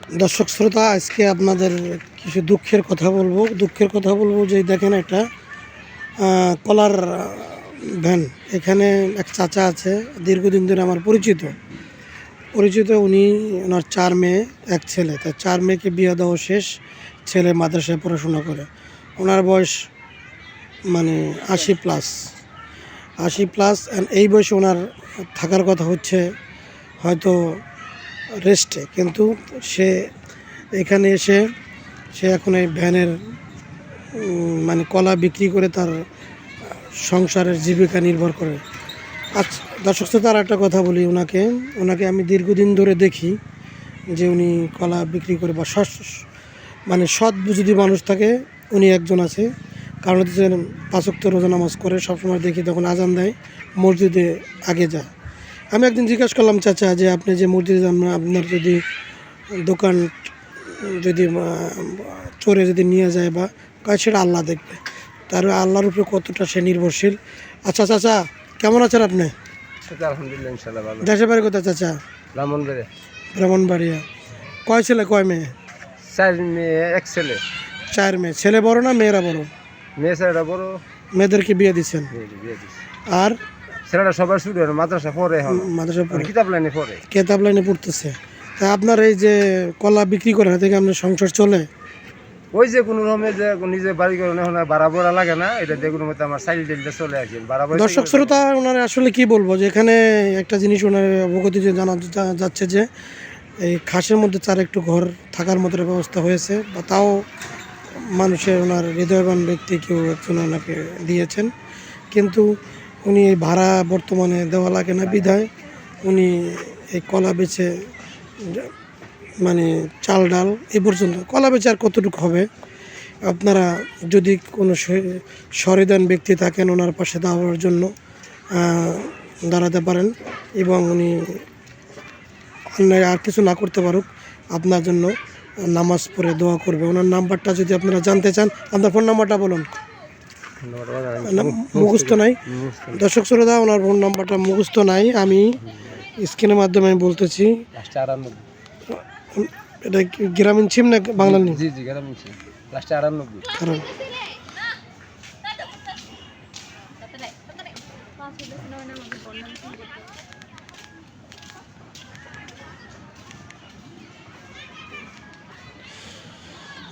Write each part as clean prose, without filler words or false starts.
দর্শক শ্রোতা, আজকে আপনাদের কিছু দুঃখের কথা বলবো যে দেখেন একটা কলার ভ্যান। এখানে এক চাচা আছে, দীর্ঘদিন ধরে আমার পরিচিত উনি, ওনার 4 মেয়ে 1 ছেলে। তার 4 মেয়েকে বিয়ে দেওয়া শেষ, ছেলে মাদ্রাসায় পড়াশোনা করে। ওনার বয়স মানে 80+, এই বয়সে ওনার থাকার কথা হচ্ছে হয়তো রেস্টে, কিন্তু সে এখানে এসে এখন এই ভ্যানের মানে কলা বিক্রি করে তার সংসারের জীবিকা নির্ভর করে। আচ্ছা দর্শক শ্রোতা, আর একটা কথা বলি, ওনাকে আমি দীর্ঘদিন ধরে দেখি যে উনি কলা বিক্রি করে বা সৎ যদি মানুষ থাকে উনি একজন আছে। কারণ হচ্ছে 5 ওয়াক্ত রোজা নামাজ করে, সবসময় দেখি তখন আজান দেয় মসজিদে আগে যায়। আমি একদিন জিজ্ঞাসা করলাম, চাচা যে আপনি যে মসজিদে যান, আপনার যদি দোকান যদি চোরে যদি নিয়ে যায় বা কাজ, সেটা আল্লাহ দেখবে, তার আল্লাহর উপরে কতটা সে নির্ভরশীল। আচ্ছা চাচা, কেমন আছেন আপনি? আলহামদুলিল্লাহ, ইনশাআল্লাহ ভালো। দেশের বাড়ি কোথায় চাচা? ব্রাহ্মণবাড়িয়া। কয় ছেলে কয় মেয়ে? 4 মেয়ে 1 ছেলে। 4 মেয়ে। ছেলে বড় না মেয়েরা বড়? মেয়ে ছেলেটা বড়। মেয়েদেরকে বিয়ে দিচ্ছেন? বিয়ে দিছি। আর ছেলেটা সবার শুরু হয় মাদ্রাসা পড়ে, এখন মাদ্রাসা পড়ে, কিতাব লাইনে পড়তেছে। তা আপনার এই যে কলা বিক্রি করে থেকে আপনার সংসার চলে? ওই যে কোনো রকমে যে নিজে বাড়ি করে এখন ভাড়া ভরা লাগে না, এটা দিয়ে কোনো মতে আমার সাইড ডিলটা চলে আসে। দর্শক শ্রোতা, ওনারা আসলে কি বলবো, যে এখানে একটা জিনিস ওনার অবগতি জানা যাচ্ছে যে এই খাসের মধ্যে তার একটু ঘর থাকার মতো ব্যবস্থা হয়েছে, বা তাও মানুষের ওনার হৃদয়বান ব্যক্তি কেউ একজন ওনাকে দিয়েছেন। কিন্তু উনি এই ভাড়া বর্তমানে দেওয়া লাগে না বিধায় উনি এই কলা বেচে মানে চাল ডাল এ পর্যন্ত, কলা বেচে আর কতটুকু হবে। আপনারা যদি কোনো সহৃদয় ব্যক্তি থাকেন ওনার পাশে দাঁড়ানোর জন্য দাঁড়াতে পারেন, এবং উনি অন্যায় আর কিছু না করতে পারুক, আপনার জন্য নামাজ পড়ে দোয়া করবে। ওনার নাম্বারটা যদি আপনারা জানতে চান, আপনার ফোন নাম্বারটা বলুন। মুখস্থ নাই দর্শক শ্রোতা, ওনার ফোন নাম্বারটা মুখস্থ নাই, আমি স্ক্রিনের মাধ্যমে আমি বলতেছি। এটা কি গ্রামীণ সিম না বাংলা নিম? জি গ্রামীণ সিম, লাস্টে 98। কারণ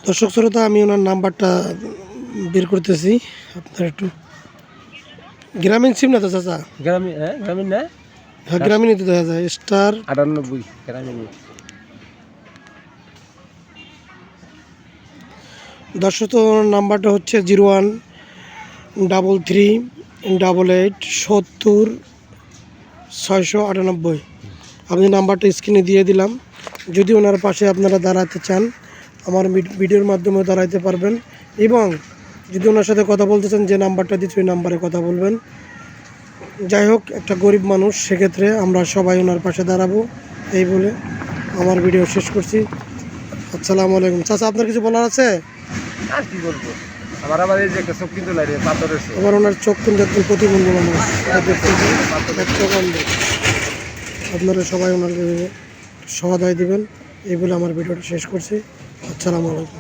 দর্শক শ্রোতা, আমি ওনার নাম্বারটা বের করতেছি, আপনার একটু। গ্রামীণ সিম না তো চাচা? গ্রামীণ না? হ্যাঁ গ্রামীণই তো দেখা যায়, স্টার 98 গ্রামীণ। দর্শক নাম্বারটা হচ্ছে 01338870 698। আমি নাম্বারটা স্ক্রিনে দিয়ে দিলাম। যদি ওনার পাশে আপনারা দাঁড়াতে চান, আমার ভিডিওর মাধ্যমে দাঁড়াইতে পারবেন, এবং যদি ওনার সাথে কথা বলতে চান, যে নাম্বারটা দিচ্ছি ওই নাম্বারে কথা বলবেন। যাই হোক, একটা গরিব মানুষ, সেক্ষেত্রে আমরা সবাই ওনার পাশে দাঁড়াবো, এই বলে আমার ভিডিও শেষ করছি। আসসালামু আলাইকুম। চাচা, আপনার কিছু বলার আছে? আর কি বলবো, আবার এই যে একটা চোখ কিন্তু লাগে পাথরের, আবার ওনার চোখ কিন্তু একদম প্রতিবন্ধী মানুষ, আপনারা সবাই ওনাকে সহায় দিবেন, এই বলে আমার ভিডিওটা শেষ করছি। আসসালামু আলাইকুম।